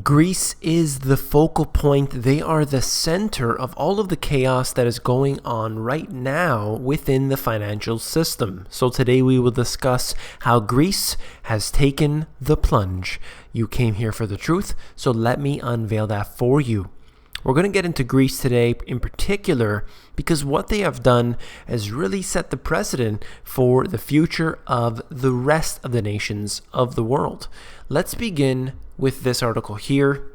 Greece is the focal point. They are the center of all of the chaos that is going on right now within the financial system. So today we will discuss how Greece has taken the plunge. You came here for the truth, so let me unveil that for you. We're going to get into Greece today in particular because what they have done has really set the precedent for the future of the rest of the nations of the world. Let's begin with this article here.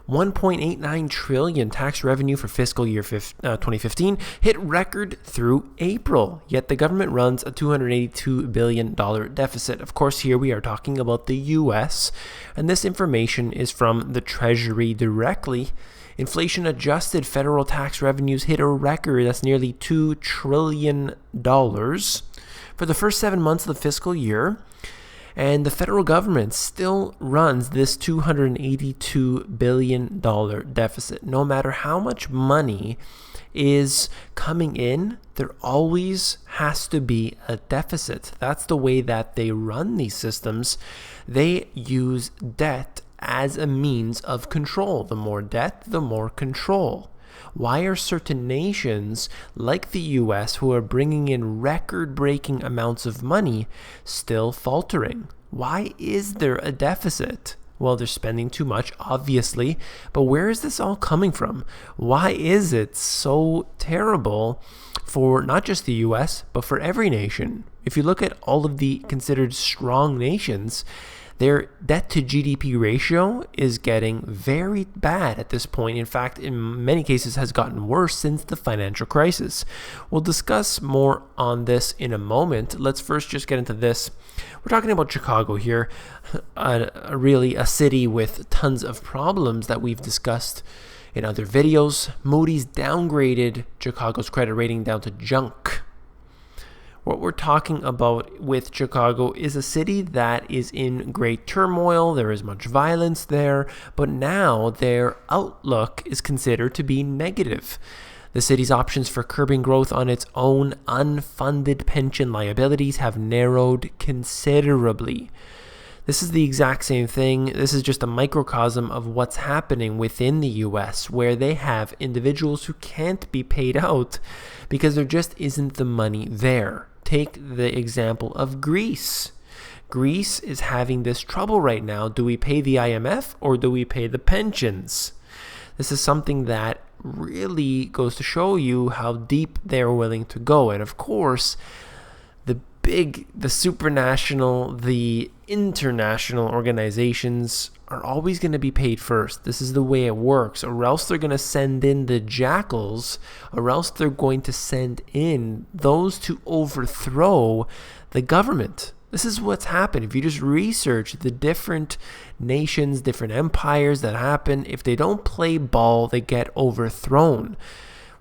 1.89 trillion tax revenue for fiscal year 2015 hit record through April, yet the government runs a $282 billion deficit. Of course, here we are talking about the US, and this information is from the Treasury directly. Inflation-adjusted federal tax revenues hit a record that's nearly $2 trillion for the first 7 months of the fiscal year. And the federal government still runs this $282 billion deficit. No matter how much money is coming in, there always has to be a deficit. That's the way that they run these systems. They use debt as a means of control. The more debt, the more control. Why are certain nations like the US, who are bringing in record-breaking amounts of money, still faltering? Why is there a deficit? Well, they're spending too much, obviously, but where is this all coming from? Why is it so terrible for not just the US, but for every nation? If you look at all of the considered strong nations, their debt to GDP ratio is getting very bad at this point. In fact, in many cases has gotten worse since the financial crisis. We'll discuss more on this in a moment. Let's first just get into this. We're talking about Chicago here, really a city with tons of problems that we've discussed in other videos. Moody's downgraded Chicago's credit rating down to junk. What we're talking about with Chicago is a city that is in great turmoil. There is much violence there, but now their outlook is considered to be negative. The city's options for curbing growth on its own unfunded pension liabilities have narrowed considerably. This is the exact same thing. This is just a microcosm of what's happening within the US, where they have individuals who can't be paid out because there just isn't the money there. Take the example of Greece. Greece is having this trouble right now. Do we pay the IMF or do we pay the pensions? This is something that really goes to show you how deep they're willing to go. And of course, the supranational, the international organizations are always going to be paid first. This is the way it works, or else they're going to send in the jackals, or else they're going to send in those to overthrow the government. This is what's happened. If you just research the different nations, different empires that happen, if they don't play ball, they get overthrown.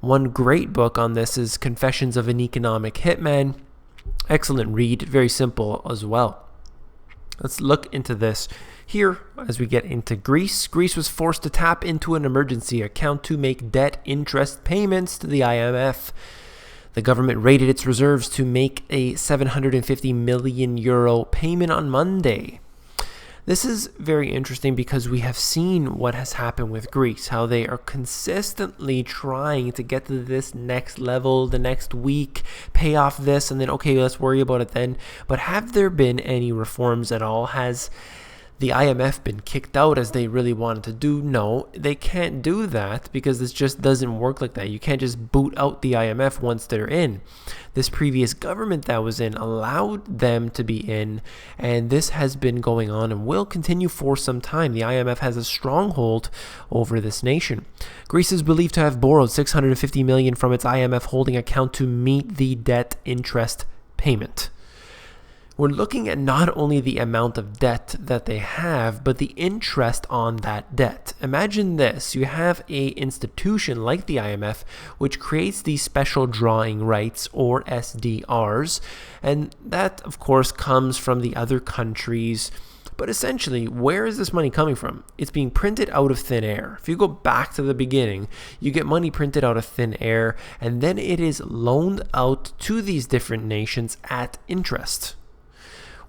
One great book on this is Confessions of an Economic Hitman. Excellent read, very simple as well. Let's look into this here as we get into Greece. Greece was forced to tap into an emergency account to make debt interest payments to the IMF. The government raided its reserves to make a €750 million payment on Monday. This is very interesting because we have seen what has happened with Greece, how they are consistently trying to get to this next level, the next week, pay off this, and then, okay, let's worry about it then. But have there been any reforms at all? Has the IMF been kicked out as they really wanted to do? No, they can't do that because this just doesn't work like that. You can't just boot out the IMF once they're in. This previous government that was in allowed them to be in, and this has been going on and will continue for some time. The IMF has a stronghold over this nation. Greece is believed to have borrowed $650 million from its IMF holding account to meet the debt interest payment. We're looking at not only the amount of debt that they have, but the interest on that debt. Imagine this. You have an institution like the IMF, which creates these special drawing rights, or SDRs, and that, of course, comes from the other countries. But essentially, where is this money coming from? It's being printed out of thin air. If you go back to the beginning, you get money printed out of thin air, and then it is loaned out to these different nations at interest.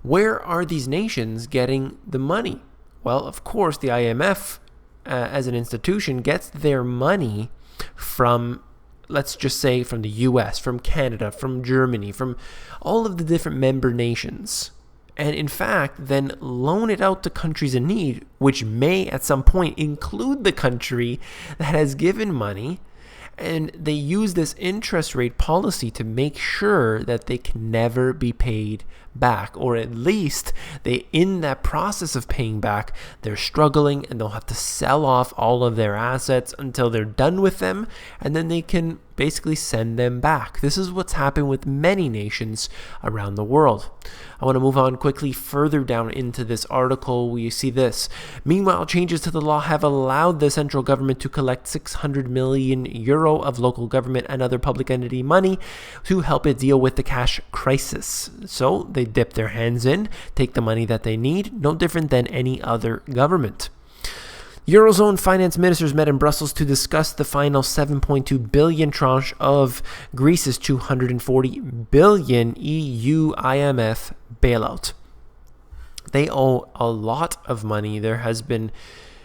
Where are these nations getting the money? Well, of course, the IMF as an institution, gets their money from, let's just say, from the US, from Canada, from Germany, from all of the different member nations, and in fact then loan it out to countries in need, which may at some point include the country that has given money, and they use this interest rate policy to make sure that they can never be paid back, or at least they, in that process of paying back, they're struggling and they'll have to sell off all of their assets until they're done with them, and then they can basically send them back. This is what's happened with many nations around the world. I want to move on quickly further down into this article where you see this. Meanwhile, changes to the law have allowed the central government to collect 600 million euro of local government and other public entity money to help it deal with the cash crisis. So they dip their hands in, take the money that they need, no different than any other government. Eurozone finance ministers met in Brussels to discuss the final 7.2 billion tranche of Greece's 240 billion EU IMF bailout. They owe a lot of money. There has been,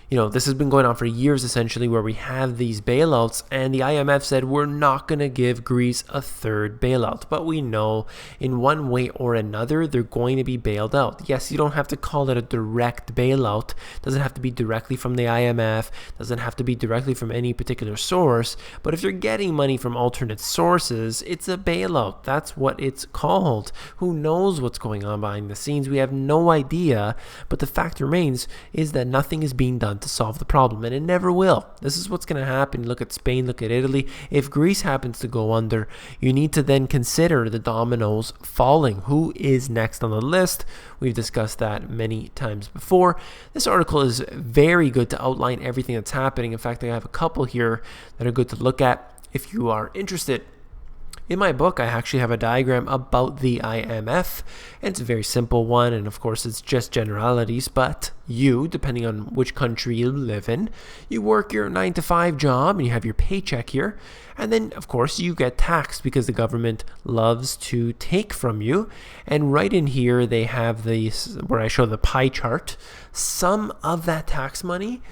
this has been going on for years, essentially, where we have these bailouts, and the IMF said we're not going to give Greece a third bailout. But we know in one way or another, they're going to be bailed out. Yes, you don't have to call it a direct bailout. It doesn't have to be directly from the IMF. It doesn't have to be directly from any particular source. But if you're getting money from alternate sources, it's a bailout. That's what it's called. Who knows what's going on behind the scenes? We have no idea. But the fact remains is that nothing is being done to solve the problem, and it never will. This is what's going to happen. Look at Spain, look at Italy. If Greece happens to go under, you need to then consider the dominoes falling. Who is next on the list? We've discussed that many times before. This article is very good to outline everything that's happening. In fact, I have a couple here that are good to look at if you are interested. In my book, I actually have a diagram about the IMF, and it's a very simple one, and of course it's just generalities, but you, depending on which country you live in, you work your 9-to-5 job and you have your paycheck here, and then of course you get taxed because the government loves to take from you. And right in here they have this, where I show the pie chart. Some of that tax money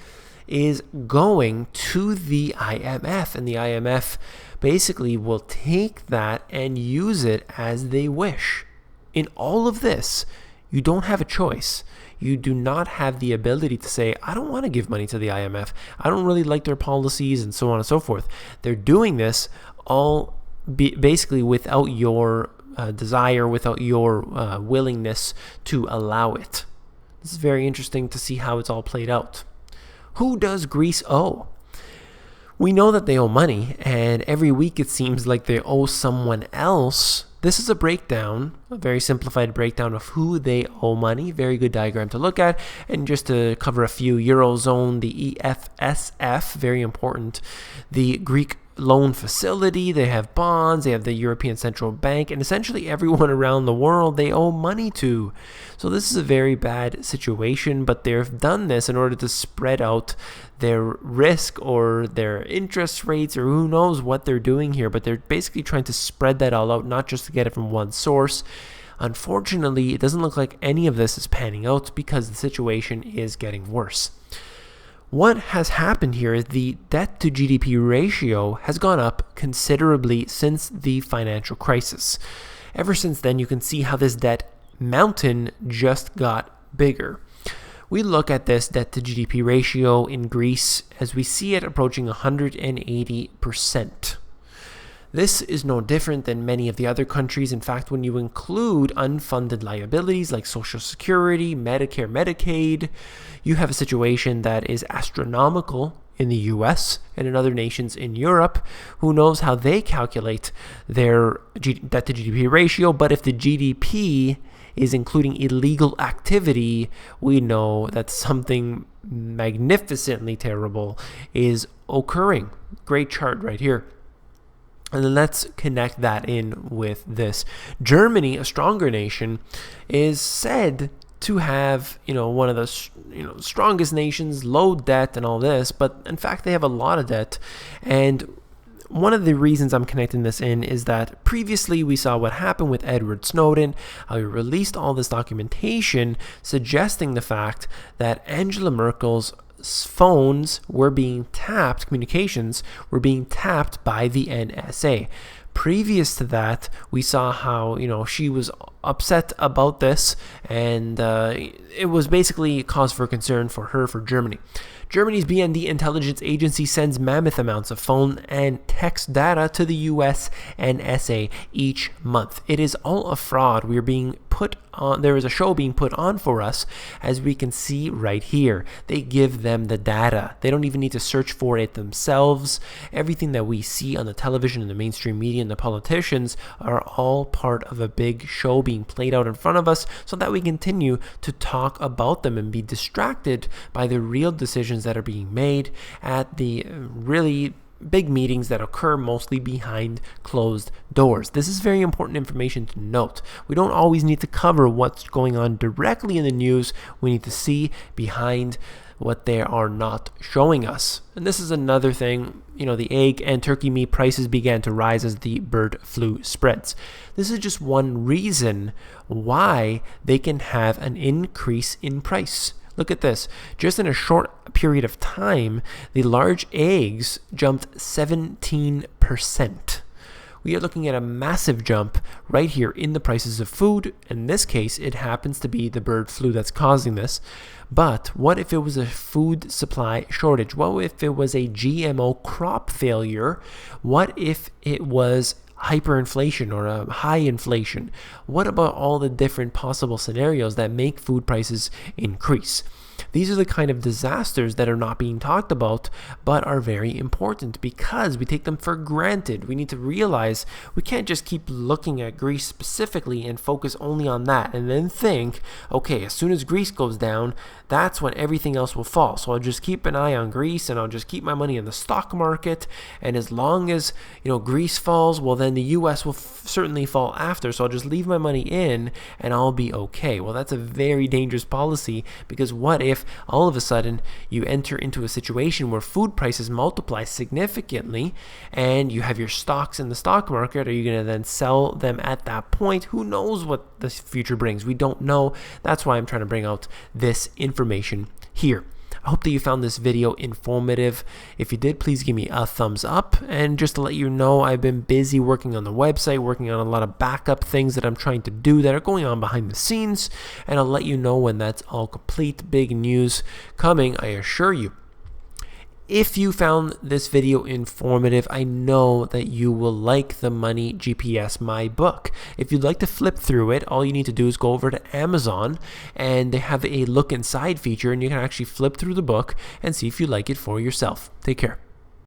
is going to the IMF, and the IMF basically will take that and use it as they wish. In all of this, you don't have a choice. You do not have the ability to say, I don't want to give money to the IMF. I don't really like their policies, and so on and so forth. They're doing this all basically without your desire, without your willingness to allow it. This is very interesting to see how it's all played out. Who does Greece owe? We know that they owe money, and every week it seems like they owe someone else. This is a breakdown, a very simplified breakdown of who they owe money. Very good diagram to look at. And just to cover a few, Eurozone, the EFSF, very important. The Greek loan facility, they have bonds, they have the European Central Bank, and essentially everyone around the world they owe money to. So this is a very bad situation, but they've done this in order to spread out their risk or their interest rates, or who knows what they're doing here, but they're basically trying to spread that all out, not just to get it from one source. Unfortunately, it doesn't look like any of this is panning out because the situation is getting worse. What has happened here is the debt to GDP ratio has gone up considerably since the financial crisis. Ever since then, you can see how this debt mountain just got bigger. We look at this debt to GDP ratio in Greece as we see it approaching 180%. This is no different than many of the other countries. In fact, when you include unfunded liabilities like Social Security, Medicare, Medicaid, you have a situation that is astronomical in the US and in other nations in Europe. Who knows how they calculate their debt to GDP ratio, but if the GDP is including illegal activity, we know that something magnificently terrible is occurring. Great chart right here. And then let's connect that in with this. Germany, a stronger nation, is said to have, one of the, strongest nations, low debt and all this, but in fact they have a lot of debt. And one of the reasons I'm connecting this in is that previously we saw what happened with Edward Snowden, how he released all this documentation suggesting the fact that Angela Merkel's phones were being tapped, communications were being tapped by the NSA. Previous to that, we saw how, she was upset about this, and it was basically cause for concern for her, for Germany. Germany's BND intelligence agency sends mammoth amounts of phone and text data to the US NSA each month. It is all a fraud. We are being put on, there is a show being put on for us, as we can see right here. They give them the data. They don't even need to search for it themselves. Everything that we see on the television and the mainstream media and the politicians are all part of a big show being played out in front of us, so that we continue to talk about them and be distracted by the real decisions that are being made at the really big meetings that occur mostly behind closed doors. This is very important information to note. We don't always need to cover what's going on directly in the news. We need to see behind what they are not showing us. And this is another thing, the egg and turkey meat prices began to rise as the bird flu spreads. This is just one reason why they can have an increase in price. Look at this. Just in a short period of time, the large eggs jumped 17%. We are looking at a massive jump right here in the prices of food. In this case, it happens to be the bird flu that's causing this. But what if it was a food supply shortage? What if it was a GMO crop failure? What if it was hyperinflation or a high inflation? What about all the different possible scenarios that make food prices increase? These are the kind of disasters that are not being talked about, but are very important because we take them for granted. We need to realize we can't just keep looking at Greece specifically and focus only on that and then think, okay, as soon as Greece goes down, that's when everything else will fall. So I'll just keep an eye on Greece and I'll just keep my money in the stock market. And as long as, Greece falls, well, then the US will certainly fall after. So I'll just leave my money in and I'll be okay. Well, that's a very dangerous policy, because what if all of a sudden you enter into a situation where food prices multiply significantly and you have your stocks in the stock market? Are you going to then sell them at that point? Who knows what the future brings? We don't know. That's why I'm trying to bring out this information here. I hope that you found this video informative. If you did, please give me a thumbs up. And just to let you know, I've been busy working on the website, working on a lot of backup things that I'm trying to do that are going on behind the scenes. And I'll let you know when that's all complete. Big news coming, I assure you. If you found this video informative, I know that you will like the Money GPS, my book. If you'd like to flip through it, all you need to do is go over to Amazon, and they have a look inside feature, and you can actually flip through the book and see if you like it for yourself. Take care.